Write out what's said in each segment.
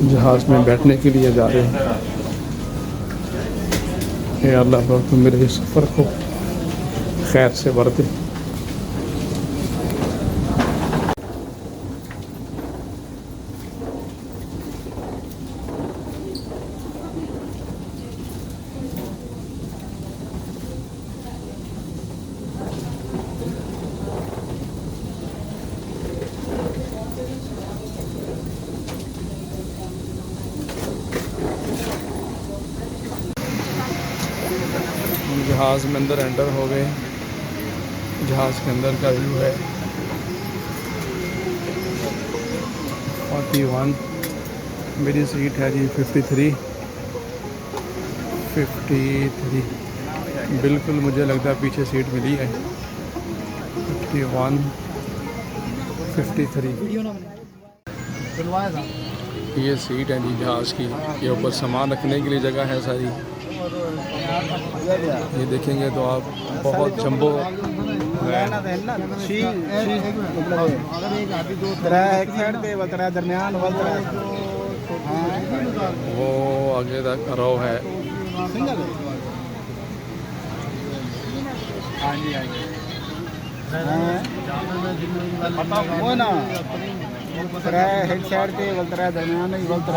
जहाज़ में बैठने के लिए जा रहे हैं। हे अल्लाह पाक तुम मेरे इस सफ़र को खैर से भर दे। जहाज़ में अंदर एंटर हो गए। जहाज़ के अंदर का व्यू है 41। मेरी सीट है जी 53। बिल्कुल मुझे लगता है पीछे सीट मिली है 51 53। ये सीट है जी जहाज़ की। ये ऊपर सामान रखने के लिए जगह है सारी। ये देखेंगे तो आप बहुत जंबो वो आगे तक रो है। हेड साइड पे बोलता दरमियान में बोलता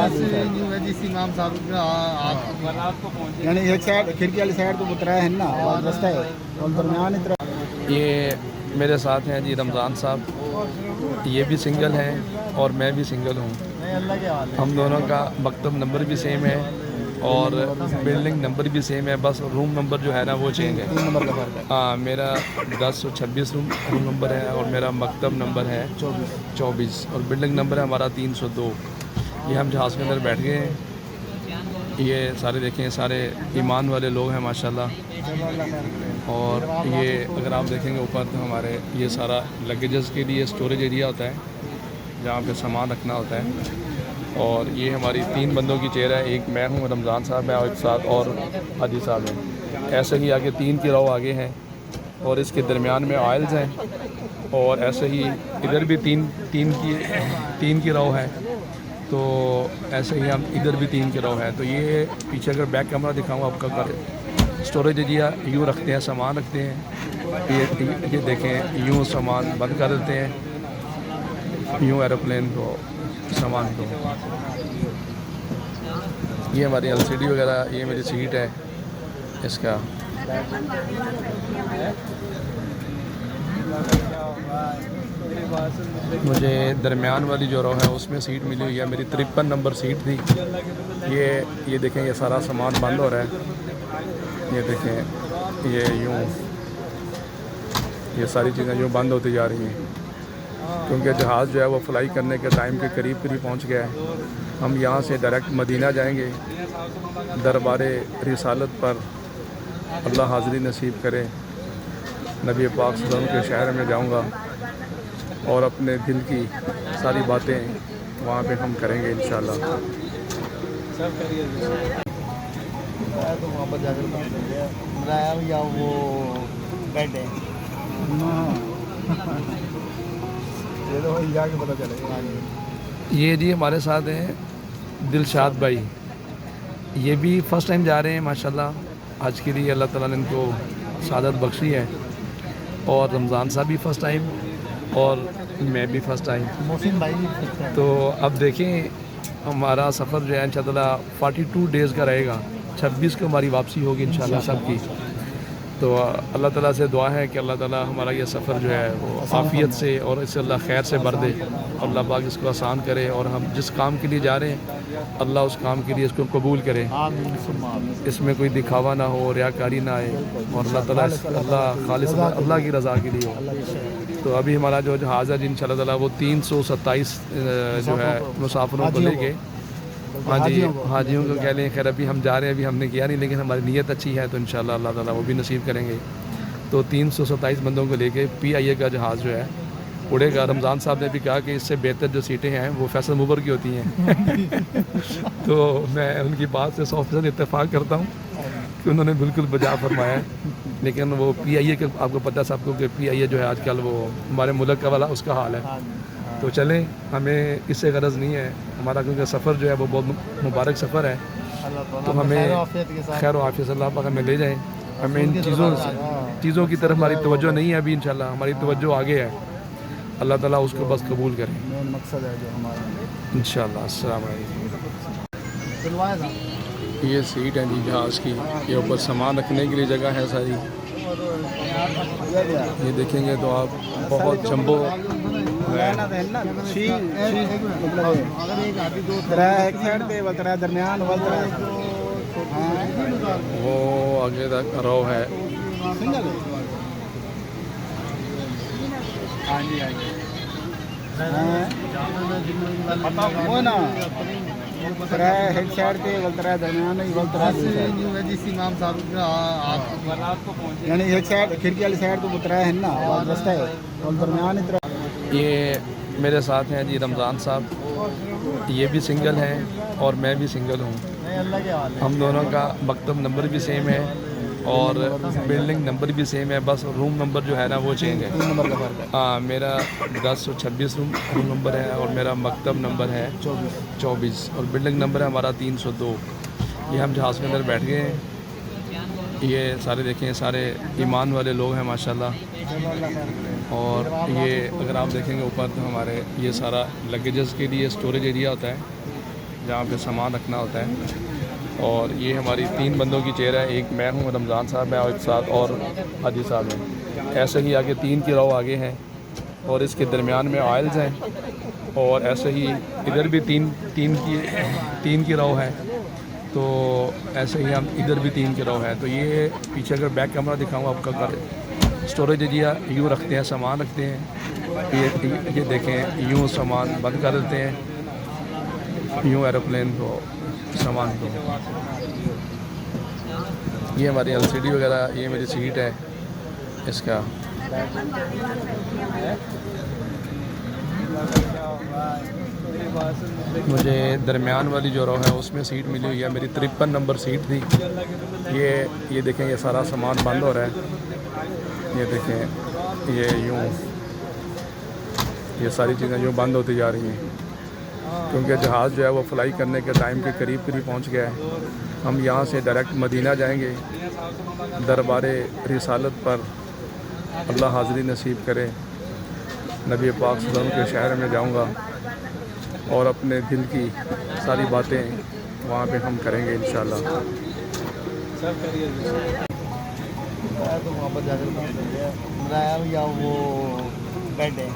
यानी हेड साइड खिड़की वाली साइड तो बोलता है ना और रास्ता है और दरमियान इतना। ये मेरे साथ हैं जी रमज़ान साहब। ये भी सिंगल हैं और मैं भी सिंगल हूँ। हम दोनों का मकतब नंबर भी सेम है और बिल्डिंग नंबर भी सेम है, बस रूम नंबर जो है ना वो चेंज है। 3 नंबर का फर्क है। हाँ, मेरा 1026 रूम नंबर है और मेरा मकतब नंबर है 24 और बिल्डिंग नंबर है हमारा 302। ये हम जहाज़ के अंदर बैठ गए हैं। ये सारे देखें, सारे ईमान वाले लोग हैं माशाल्लाह। और ये अगर आप देखेंगे ऊपर तो हमारे ये सारा लगेजेस के लिए स्टोरेज एरिया होता है जहाँ पे सामान रखना होता है। और ये हमारी 3 बंदों की चेयर है। एक मैं हूँ, रमज़ान साहब है और एक साथ और हाजी साहब हैं। ऐसे ही आगे 3 की रो आगे हैं और इसके दरमियान में ऑयल्स हैं और ऐसे ही इधर भी तीन की रो है। तो ऐसे ही हम इधर भी 3 की रो है। तो ये पीछे अगर बैक कैमरा दिखाऊँ आपका कर स्टोरेज एरिया यूँ रखते हैं, सामान रखते हैं। ये देखें, यूँ सामान बंद कर देते हैं, यूँ एरोप्लेन को सामान को। ये हमारी LCD वगैरह, ये मेरी सीट है इसका। मुझे दरमियान वाली जो रो है उसमें सीट मिली हुई है। मेरी 53 नंबर सीट थी। ये देखें, ये सारा सामान बंद हो रहा है। ये देखें, ये यूँ ये सारी चीज़ें यूँ बंद होती जा रही हैं क्योंकि जहाज़ जो है वो फ्लाई करने के टाइम के करीब पहुंच गया है। हम यहाँ से डायरेक्ट मदीना जाएंगे। दरबारे रिसालत पर अल्लाह हाज़िरी नसीब करे। नबी पाक सल्लल्लाहु अलैहि वसल्लम के शहर में जाऊँगा और अपने दिल की सारी बातें वहाँ पे हम करेंगे इंशाअल्लाह। तो वहाँ पर जाकर या वो बेड है ये तो वहीं जाके पता चलेगा। ये जी हमारे साथ हैं दिलशाद भाई। ये भी फ़र्स्ट टाइम जा रहे हैं माशाल्लाह। आज के लिए अल्लाह ताला ने इनको सादत बख्शी है। और रमज़ान साहब भी फ़र्स्ट टाइम और मैं भी फ़र्स्ट टाइम। मोहसिन भाई भी first time। तो अब देखें, हमारा सफ़र जो है इंशाअल्लाह 42 डेज़ का रहेगा। 26 को हमारी वापसी होगी इंशाअल्लाह सबकी। तो अल्लाह ताला से दुआ है कि अल्लाह ताला हमारा ये सफ़र जो है वो आफ़ियत से और इससे अल्लाह खैर से भर दे। अल्लाह पाक इसको आसान करे और हम जिस काम के लिए जा रहे हैं अल्लाह उस काम के लिए इसको कबूल करे। इसमें कोई दिखावा ना हो, रियाकारी ना आए और अल्लाह ताला खालिस अल्लाह की रज़ा के लिए हो। तो अभी हमारा जो जहाज़ है इंशाअल्लाह ताला वो 327 जो है मुसाफिरों को लेके, हाँ जी, हाजियों को कह लें। खैर अभी हम जा रहे हैं, अभी हमने किया नहीं, लेकिन हमारी नीयत अच्छी है तो इंशाअल्लाह अल्लाह ताला वो भी नसीब करेंगे। तो 327 बंदों को लेके PIA का जहाज़ जो है उड़ेगा। रमज़ान साहब ने भी कहा कि इससे बेहतर जो सीटें हैं वो फैसल मुबर की होती हैं। तो मैं उनकी बात से 100% इत्तेफाक करता हूँ कि उन्होंने बिल्कुल बजा फरमाया है। लेकिन वो PIA के आपको पता है सबको कि PIA जो है आजकल वो हमारे मुल्क का वाला उसका हाल है। तो चलें, हमें इससे गरज नहीं है हमारा, क्योंकि सफ़र जो है वो बहुत मुबारक सफ़र है। तो हमें खैर आफियत अल्लाह पाक हमें ले जाएँ। हमें इन चीज़ों की तरफ हमारी तवज्जो नहीं है अभी, इंशाल्लाह हमारी तवज्जो आगे है। अल्लाह ताला उसको बस कबूल करें मेन मकसद है जो हमारा इंशाल्लाह। अस्सलाम वालेकुम। दिलवाया था ये सीट है जी जहाज़ की, ये ऊपर सामान रखने के लिए जगह है सारी। ये देखेंगे तो आप बहुत जंबो एक साइड पे वतरा दरमियान वो आगे तक रो है। वो ना एक साइड पे वतरा दरमियान यानी एक साइड खिड़की वाली साइड तो उतरा है ना, और रास्ता है और दरमियान इतना। ये मेरे साथ हैं जी रमज़ान साहब, ये भी सिंगल हैं और मैं भी सिंगल हूँ। हम दोनों का मकतब नंबर भी सेम है और बिल्डिंग नंबर भी सेम है, बस रूम नंबर जो है ना वो चेंज है। 3 नंबर का फर्क है। हाँ, मेरा 1026 रूम नंबर है और मेरा मकतब नंबर है 24 और बिल्डिंग नंबर है हमारा 302। ये हम जहाज़ के अंदर बैठ गए हैं। ये सारे देखें, सारे ईमान वाले लोग हैं माशाल्लाह। और ये अगर आप देखेंगे ऊपर तो हमारे ये सारा लगेजेस के लिए स्टोरेज एरिया होता है जहाँ पे सामान रखना होता है। और ये हमारी 3 बंदों की चेयर है, एक मैं हूँ, रमज़ान साहब है और एक साथ और हाजी साहब हैं। ऐसे ही आगे 3 की रो आगे हैं और इसके दरमियान में ऑयल्स हैं और ऐसे ही इधर भी तीन की रो है। तो ऐसे ही हम इधर भी 3 की रो है। तो ये पीछे अगर बैक कैमरा दिखाऊँ आपका घर स्टोरेज एरिया यूँ रखते हैं, सामान रखते हैं। ये देखें, यूँ सामान बंद कर देते हैं, यूँ एरोप्लेन को सामान को। ये हमारी LCD वगैरह, ये मेरी सीट है इसका। मुझे दरमियान वाली जो रो है उसमें सीट मिली हुई है, मेरी 53 नंबर सीट थी। ये देखें, ये सारा सामान बंद हो रहा है। ये देखें, ये यूँ ये सारी चीज़ें यूँ बंद होती जा रही हैं क्योंकि जहाज़ जो है वो फ्लाई करने के टाइम के करीब पहुंच गया है। हम यहाँ से डायरेक्ट मदीना जाएंगे। दरबार रिसालत पर अल्लाह हाज़िरी नसीब करे। नबी पाक सल्लल्लाहु अलैहि वसल्लम के शहर में जाऊँगा और अपने दिल की सारी बातें वहाँ पे हम करेंगे इंशाल्लाह। तो वहाँ पर जाकर या वो बेड है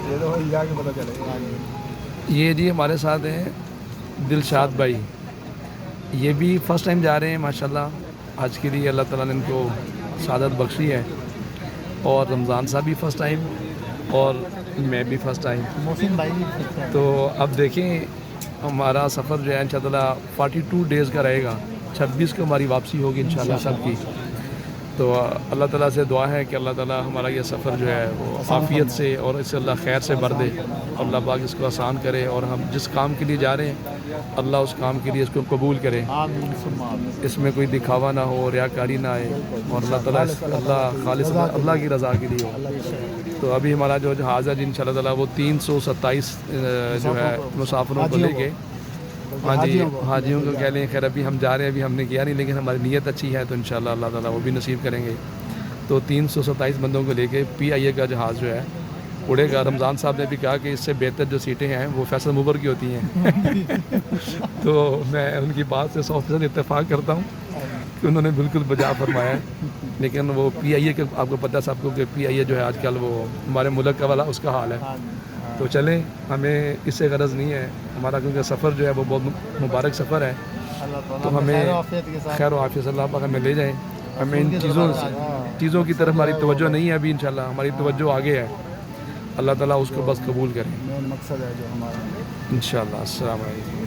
ये तो वही जाके पता चलेगा। ये जी हमारे साथ हैं दिलशाद भाई, ये भी फ़र्स्ट टाइम जा रहे हैं माशाल्लाह। आज के लिए अल्लाह ताला ने इनको सादत बख्शी है। और रमज़ान साहब भी फ़र्स्ट टाइम और मैं भी फ़र्स्ट टाइम। मोहसिन भाई भी तो अब देखें, हमारा सफ़र जो है इंशाल्लाह 42 डेज़ का रहेगा। 26 को हमारी वापसी होगी इंशाल्लाह सबकी। तो अल्लाह ताला से दुआ है कि अल्लाह ताला हमारा ये सफ़र जो है वो आफ़ियत से और इससे अल्लाह खैर से भर दे। अल्लाह पाक इसको आसान करे और हम जिस काम के लिए जा रहे हैं अल्लाह उस काम के लिए इसको कबूल करे। इसमें कोई दिखावा ना हो, रियाकारी ना आए और अल्लाह ताला अल्लाह खालिस अल्लाह की रज़ा के लिए हो। तो अभी हमारा जो जहाज़ है इंशाल्लाह ताला वो 327 जो है मुसाफिरों को लेके, हाँ जी, हाजियों को कह लें। खैर अभी हम जा रहे हैं, अभी हमने किया नहीं, लेकिन हमारी नीयत अच्छी है तो इंशाल्लाह अल्लाह ताला वो भी नसीब करेंगे। तो 327 बंदों को लेके PIA का जहाज़ जो है उड़ेगा। रमज़ान साहब ने भी कहा कि इससे बेहतर जो सीटें हैं वो फैसल मूवर की होती हैं। तो मैं उनकी बात से 100% इत्तेफाक करता हूँ कि उन्होंने बिल्कुल बजा फरमाया है। लेकिन वो PIA के आपको पता है सबको कि PIA जो है आजकल वो हमारे मुल्क का वाला उसका हाल है। तो चलें, हमें इससे गरज नहीं है हमारा, क्योंकि सफ़र जो है वो बहुत मुबारक सफ़र है। तो हमें खैर आफियत अल्लाह पाक हमें ले जाएँ। हमें इन चीज़ों की तरफ हमारी तवज्जो नहीं है अभी, इंशाल्लाह हमारी तवज्जो आगे है। अल्लाह ताला उसको बस कबूल करें मेन मकसद है जो हमारा इंशाल्लाह। अस्सलाम वालेकुम।